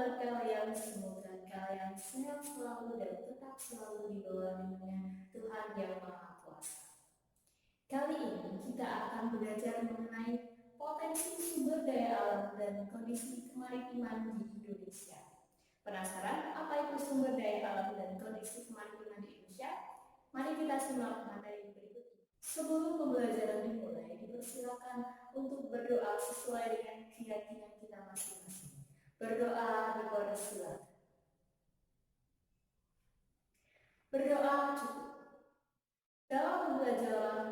kabar kalian? Semoga kalian sehat selalu dan tetap selalu di bawah lindungan Tuhan Yang Maha Kuasa. Kali ini kita akan belajar mengenai potensi sumber daya alam dan kondisi kemaritiman di Indonesia. Penasaran apa itu sumber daya alam dan kondisi kemaritiman di Indonesia? Mari kita simak materi berikut ini. Sebelum pembelajaran dimulai, dipersilakan untuk berdoa sesuai dengan keyakinan kita masing-masing. Berdoa dipersilakan. Berdoa cukup. Dalam pembelajaran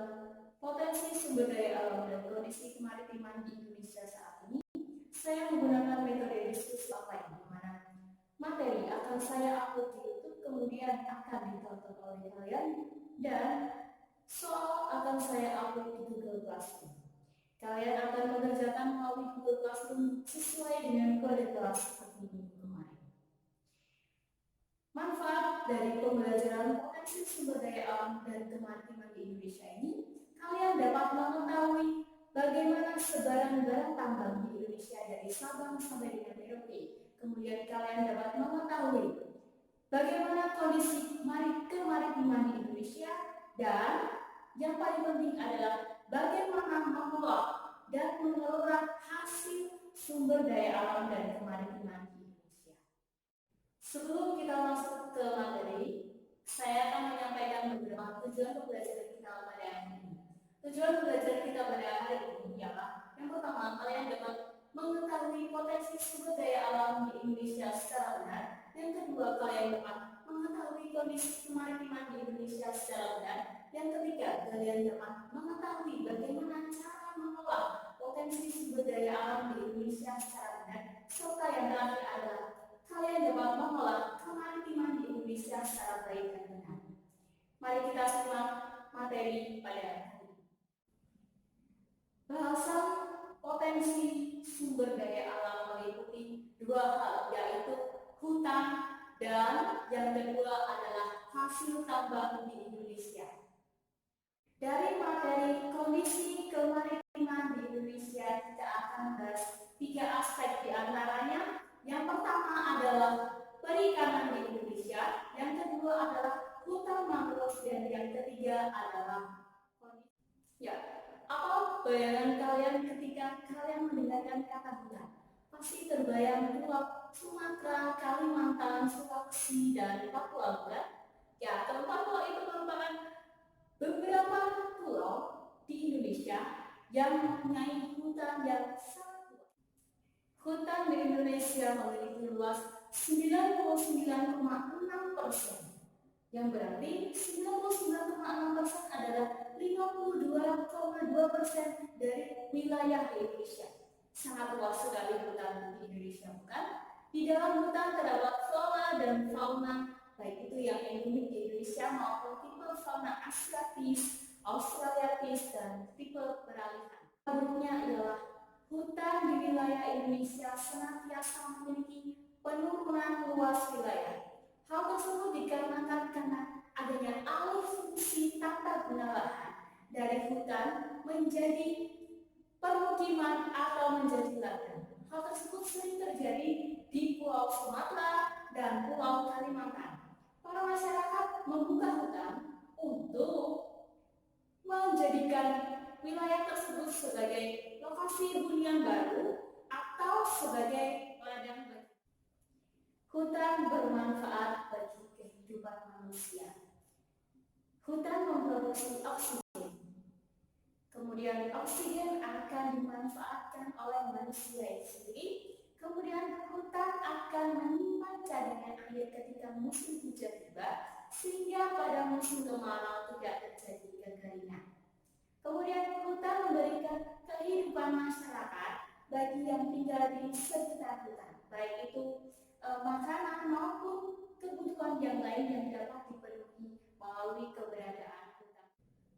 potensi sumber daya alam dan kondisi kemaritiman di Indonesia saat ini, saya menggunakan metode diskusi online di mana materi akan saya upload di YouTube, kemudian akan ditonton oleh kalian, dan soal akan saya upload di Google Classroom. Kalian akan mengerjakan melalui Google Classroom sesuai dengan kode kelas seperti minggu kemarin. Manfaat dari pembelajaran potensi sumber daya alam dan kemaritiman di Indonesia ini, kalian dapat mengetahui bagaimana sebaran barang tambang di Indonesia dari Sabang sampai dengan Merauke. Kemudian kalian dapat mengetahui bagaimana kondisi kemaritiman di Indonesia, dan yang paling penting adalah bagaimana mengelola dan mengelola hasil sumber daya alam dan kemaritiman di Indonesia. Sebelum kita masuk ke materi, saya akan menyampaikan beberapa tujuan pembelajaran kita pada hari ini. Tujuan pembelajaran kita pada hari ini ialah yang pertama, kalian dapat mengetahui potensi sumber daya alam di Indonesia secara benar. Yang kedua, kalian dapat mengetahui kondisi kemaritiman di Indonesia secara benar. Yang ketiga, kalian dapat mengetahui bagaimana cara mengelola potensi sumber daya alam di Indonesia secara benar. Serta yang terakhir adalah kalian dapat mengelola kemaritiman di Indonesia secara baik dan benar. Mari kita simak materi pada hari ini. Bahasan potensi sumber daya alam meliputi dua hal, yaitu hutan dan yang kedua adalah hasil tambang di Indonesia. Dari materi kondisi kemaritiman di Indonesia, kita akan bahas tiga aspek diantaranya. Yang pertama adalah perikanan di Indonesia, yang kedua adalah hutan mangrove, dan yang ketiga adalah kondisi. Apa bayangan kalian ketika kalian mendengarkan kata hutan? Pasti terbayang pulau Sumatera, Kalimantan, Sulawesi, dan Papua, bukan? Keempat pulau itu merupakan beberapa pulau di Indonesia yang mempunyai hutan yang sangat luas. Hutan di Indonesia memiliki luas 99,6%, yang berarti 99,6% adalah 52,2% dari wilayah di Indonesia. Sangat luas sekali hutan di Indonesia, bukan? Di dalam hutan terdapat flora dan fauna, baik itu yang endemik di Indonesia maupun tipe fauna asiatis, australiatis, dan tipe peralihan. Berikutnya adalah hutan di wilayah Indonesia senantiasa memiliki penurunan luas wilayah. Hal tersebut dikarenakan karena adanya alih fungsi tata guna lahan dari hutan menjadi permukiman atau menjadi ladang. Hal tersebut sering terjadi di Pulau Sumatera dan Pulau Kalimantan. Para masyarakat membuka hutan untuk menjadikan wilayah tersebut sebagai lokasi hunian baru atau sebagai ladang bagi. Hutan bermanfaat bagi kehidupan manusia. Hutan memproduksi oksigen. Kemudian oksigen akan dimanfaatkan oleh manusia itu sendiri. Kemudian hutan akan menyimpan cadangan air ketika musim hujan tiba, sehingga pada musim kemarau tidak terjadi kekeringan. Kemudian hutan memberikan kehidupan masyarakat bagi yang tinggal di sekitar hutan, baik itu makanan maupun kebutuhan yang lain yang dapat dipenuhi melalui keberadaan hutan.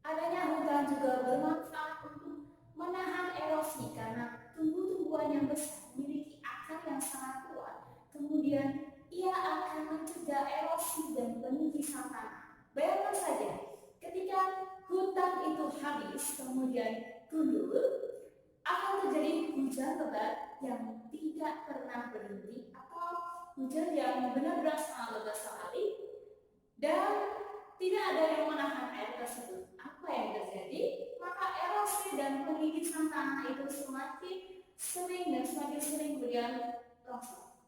Adanya hutan juga bermanfaat untuk menahan erosi karena tumbuh-tumbuhan yang besar memiliki akar yang sangat kuat. Kemudian ia akan mencegah erosi dan penipisan tanah. Bayangkan saja, ketika hutan itu habis kemudian gundul, akan terjadi hujan lebat yang tidak pernah berhenti atau hujan yang benar-benar sangat lebat sekali dan tidak ada yang menahan air tersebut. Apa yang terjadi? Maka erosi dan pengikisan tanah itu semakin sering dan semakin sering kemudian longsor.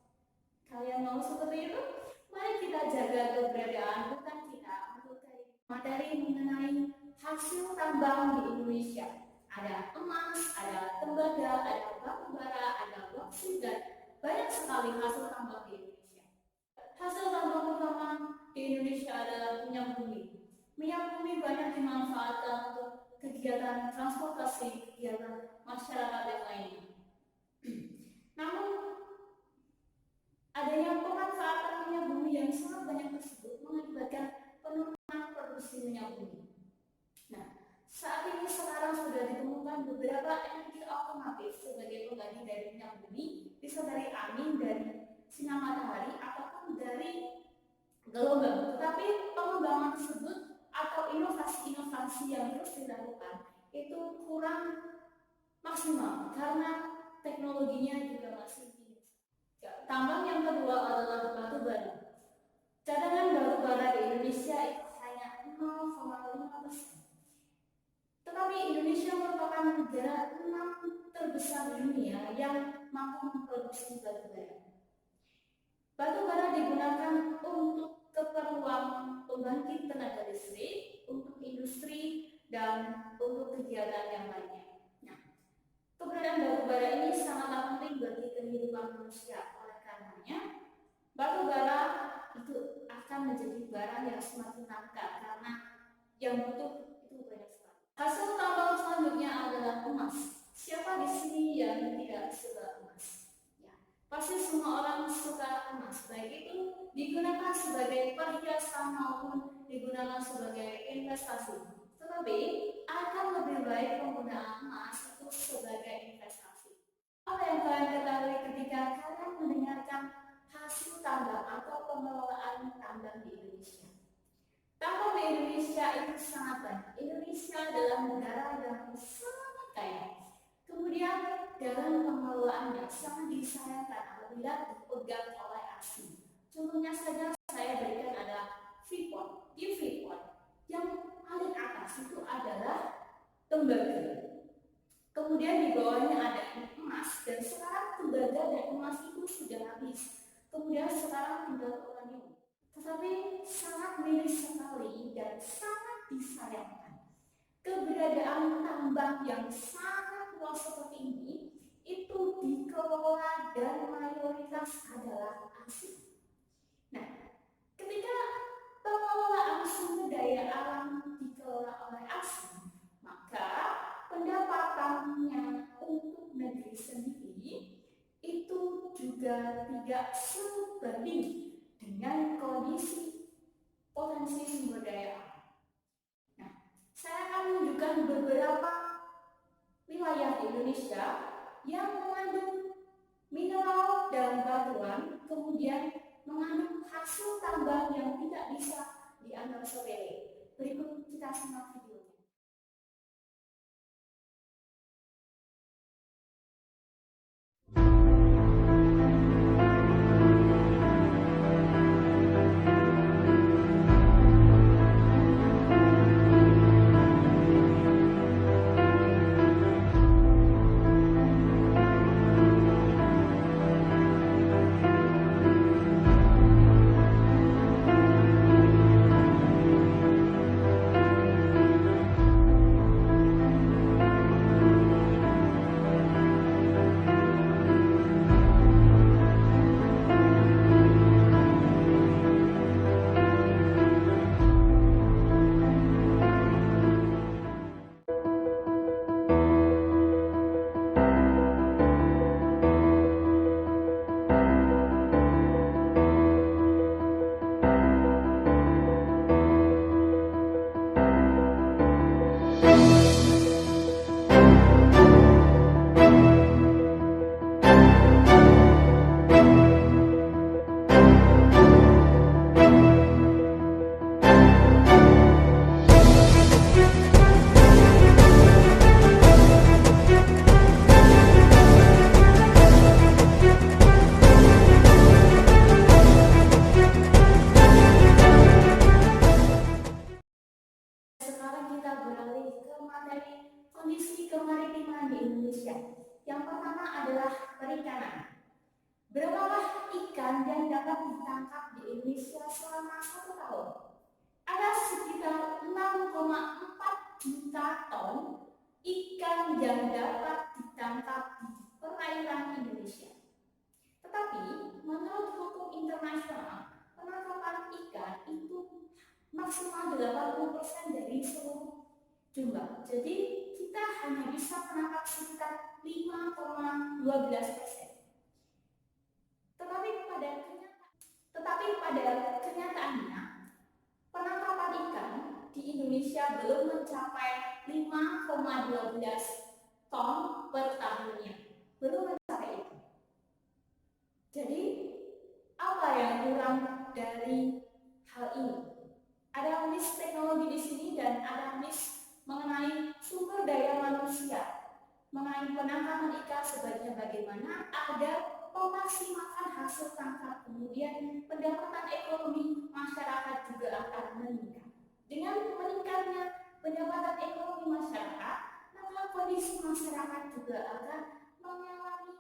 Kalian mau seperti itu? Mari kita jaga keberadaan hutan kita untuk materi mengenai hasil tambang di Indonesia. Ada emas, ada tembaga, ada batu bara, ada boksit, dan banyak sekali hasil tambang di Indonesia. Hasil tambang utama di Indonesia adalah minyak bumi. Minyak bumi banyak dimanfaatkan untuk kegiatan transportasi, kegiatan masyarakat yang lainnya. Namun, adanya pemanfaatan minyak bumi yang sangat banyak tersebut mengakibatkan penurunan produksi minyak bumi. Nah, saat ini sekarang sudah ditemukan beberapa energi alternatif sebagai pengganti dari minyak bumi, bisa dari angin, dari sinar matahari, ataupun dari gelombang. Tetapi pengembangan tersebut atau inovasi-inovasi yang terus dilakukan itu kurang maksimal karena teknologinya juga masih tinggi. Tambang yang kedua adalah batu bara. Cadangan batu bara di Indonesia itu hanya 0,5%. Tetapi Indonesia merupakan negara 6 terbesar di dunia yang mampu memproduksi batu bara. Batu bara digunakan untuk keperluan pembangkit tenaga listrik, untuk industri, dan untuk kegiatan yang lainnya. Nah, keberadaan batu bara ini sangatlah penting bagi kehidupan manusia. Oleh karenanya, batu bara itu akan menjadi barang yang semakin langka karena yang butuh itu banyak sekali. Hasil tambang selanjutnya adalah emas. Siapa di sini yang tidak suka emas? Ya, pasti semua orang suka emas, baik itu digunakan sebagai perhiasan maupun digunakan sebagai investasi. Tetapi akan lebih baik penggunaan emas itu sebagai investasi. Apa yang kalian ketahui ketika kalian mendengarkan hasil tambang atau pengelolaan tambang di Indonesia? Tambang di Indonesia itu sangat banyak. Indonesia adalah negara yang sangat kaya. Kemudian dalam pengelolaannya sangat disayangkan apabila dipegang oleh asing. Contohnya saja saya berikan ada Freeport. Di Freeport yang paling atas itu adalah tembaga. Kemudian di bawahnya ada emas dan sekarang tembaga dan emas itu sudah habis. Kemudian sekarang tinggal uranium. Tetapi sangat miris sekali dan sangat disayangkan keberadaan tambang yang sangat luas seperti ini itu dikelola dan mayoritas adalah asing. Nah, ketika pengelolaan sumber daya alam dikelola oleh asing, maka pendapatannya untuk negeri sendiri itu juga tidak sebanding dengan kondisi potensi sumber daya alam. Nah, saya akan menunjukkan beberapa wilayah di Indonesia yang mengandung mineral dan batuan, kemudian mengandung hasil tambang yang tidak bisa dianggap sepele. Berikut kita simak videonya. kemaritiman di Indonesia. Yang pertama adalah perikanan. Berapakah ikan yang dapat ditangkap di Indonesia selama 1 tahun? Ada sekitar 6,4 juta ton ikan yang dapat ditangkap di perairan Indonesia. Tetapi menurut hukum internasional, penangkapan ikan itu maksimal 80% dari seluruh jumlah. Jadi kita hanya bisa menangkap sekitar 5,12%. Tetapi pada kenyataannya, penangkapan ikan di Indonesia belum mencapai 5,12 ton per tahunnya. Belum mencapai itu. Jadi, apa yang kurang dari hal ini? Ada miss teknologi di sini dan ada miss mengenai sumber daya manusia. Mengenai penangkapan ikan sebaiknya bagaimana agar memaksimalkan hasil tangkap, kemudian pendapatan ekonomi masyarakat juga akan meningkat. Dengan meningkatnya pendapatan ekonomi masyarakat, maka kondisi masyarakat juga akan mengalami.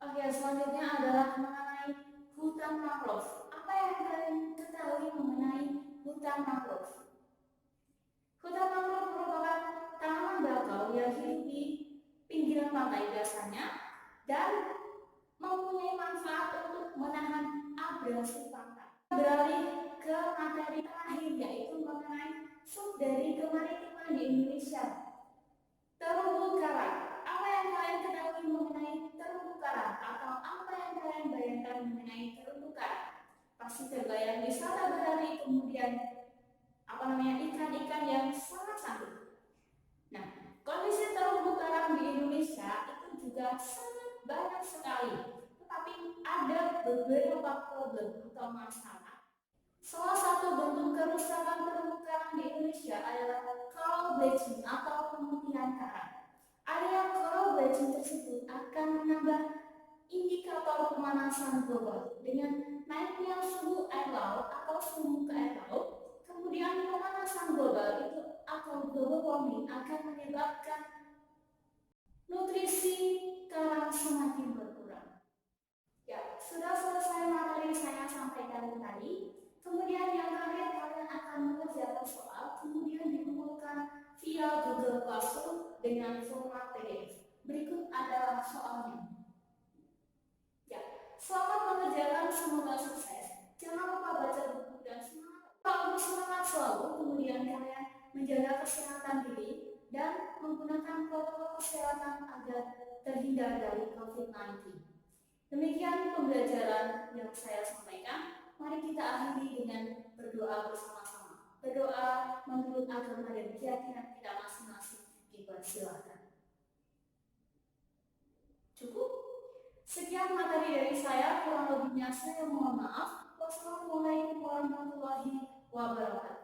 Oke, selanjutnya adalah mengenai hutan mangrove. Apa yang kalian ketahui mengenai hutan mangrove? Hutan mangrove merupakan tanaman bakau yang hidup di pinggiran pantai biasanya dan mempunyai manfaat untuk menahan abrasi pantai. Beralih ke materi terakhir, yaitu mengenai sub dari kemaritiman di Indonesia. Terumbu karang. Apa yang kalian ketahui mengenai terumbu karang atau apa yang kalian bayangkan mengenai terumbu karang? Pasti terbayang wisata berlari, kemudian ikan-ikan yang sangat cantik. Nah, kondisi terumbu karang di Indonesia itu juga sangat banyak sekali, tetapi ada beberapa problem atau masalah. Salah satu bentuk kerusakan terumbu karang di Indonesia adalah coral bleaching atau pemutihan karang. Area coral bleaching tersebut akan menambah indikator pemanasan global dengan naiknya suhu air laut atau suhu muka air laut. Kemudian pemanasan global itu atau global warming akan menyebabkan nutrisi karang semakin berkurang. Ya, sudah selesai materi saya sampaikan tadi. Kemudian yang terakhir kalian akan mengerjakan soal, kemudian dikumpulkan via Google Classroom dengan format PDF. Berikut adalah soalnya. Ya, selamat mengerjakan, semoga sukses. Jangan lupa baca buku dan semangat selalu. Kemudian kalian menjaga kesehatan diri dan menggunakan protokol kesehatan agar terhindar dari COVID-19. Demikian pembelajaran yang saya sampaikan. Mari kita akhiri dengan berdoa bersama-sama. Berdoa menurut agama dan keyakinan kita masing-masing. Dipersilakan. Cukup? Sekian materi dari saya, kurang lebihnya saya mohon maaf. Wassalamualaikum warahmatullahi wabarakatuh.